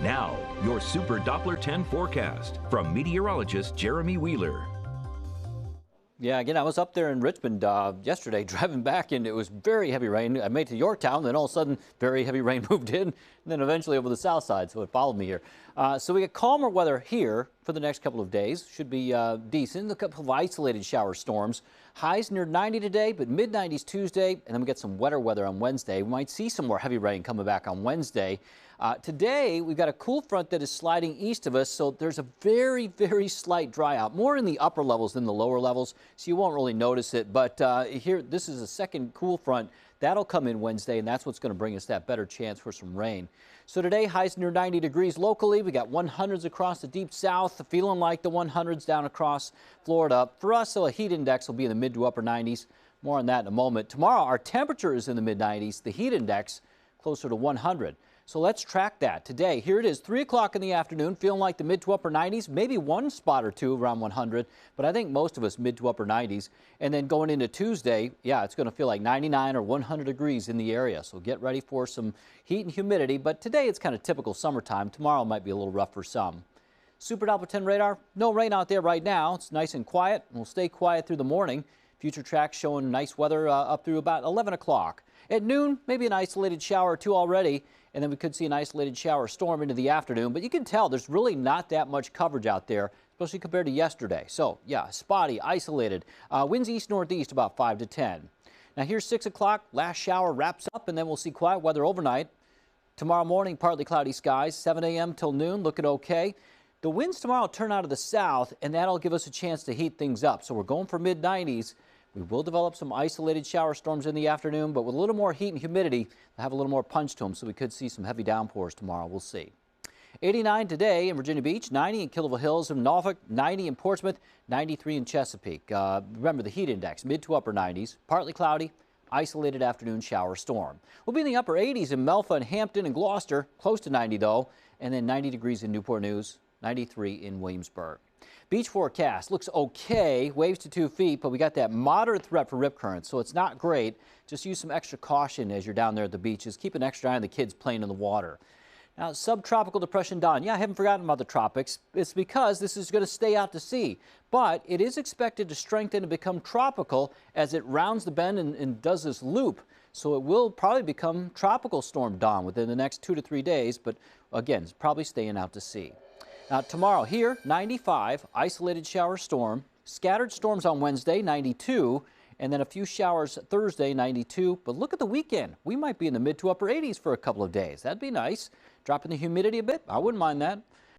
Now, your Super Doppler 10 forecast from meteorologist Jeremy Wheeler. Yeah, again, I was up there in Richmond yesterday driving back, and it was very heavy rain. I made it to Yorktown, then all of a sudden, very heavy rain moved in, and then eventually over the south side, so it followed me here. So we get calmer weather here for the next couple of days. Should be decent. A couple of isolated shower storms. Highs near 90 today, but mid-90s Tuesday, and then we get some wetter weather on Wednesday. We might see some more heavy rain coming back on Wednesday. Today, we've got a cool front that is sliding east of us, so there's a very, very slight dry out, more in the upper levels than the lower levels, so you won't really notice it. But here, this is a second cool front. That'll come in Wednesday, and that's what's going to bring us that better chance for some rain. So today, highs near 90 degrees locally. We got 100s across the deep south, feeling like the 100s down across Florida. For us, so a heat index will be in the mid to upper 90s. More on that in a moment. Tomorrow, our temperature is in the mid 90s. The heat index closer to 100. So let's track that today. Here it is, 3 o'clock in the afternoon, feeling like the mid to upper 90s, maybe one spot or two around 100, but I think most of us mid to upper 90s. And then going into Tuesday, yeah, it's going to feel like 99 or 100 degrees in the area. So get ready for some heat and humidity. But today it's kind of typical summertime. Tomorrow might be a little rough for some. Super Doppler 10 radar, no rain out there right now. It's nice and quiet. We'll stay quiet through the morning. Future tracks showing nice weather up through about 11 o'clock. At noon, maybe an isolated shower or two already, and then we could see an isolated shower storm into the afternoon. But you can tell there's really not that much coverage out there, especially compared to yesterday. So, yeah, spotty, isolated. Winds east-northeast about 5 to 10. Now, here's 6 o'clock. Last shower wraps up, and then we'll see quiet weather overnight. Tomorrow morning, partly cloudy skies, 7 a.m. till noon, looking okay. The winds tomorrow turn out of the south, and that'll give us a chance to heat things up. So we're going for mid-90s. We will develop some isolated shower storms in the afternoon, but with a little more heat and humidity, they'll have a little more punch to them, so we could see some heavy downpours tomorrow. We'll see. 89 today in Virginia Beach, 90 in Killable Hills and Norfolk, 90 in Portsmouth, 93 in Chesapeake. Remember the heat index, mid to upper 90s, partly cloudy, isolated afternoon shower storm. We'll be in the upper 80s in Melfa and Hampton and Gloucester, close to 90 though, and then 90 degrees in Newport News, 93 in Williamsburg. Beach forecast looks okay, waves to 2 feet, but we got that moderate threat for rip currents, so it's not great. Just use some extra caution as you're down there at the beaches. Keep an extra eye on the kids playing in the water. Now, subtropical depression Don. Yeah, I haven't forgotten about the tropics. It's because this is going to stay out to sea, but it is expected to strengthen and become tropical as it rounds the bend and does this loop. So it will probably become tropical storm Don within the next 2 to 3 days, but again, it's probably staying out to sea. Now, tomorrow here, 95, isolated shower storm. Scattered storms on Wednesday, 92, and then a few showers Thursday, 92. But look at the weekend. We might be in the mid to upper 80s for a couple of days. That'd be nice. Dropping the humidity a bit, I wouldn't mind that.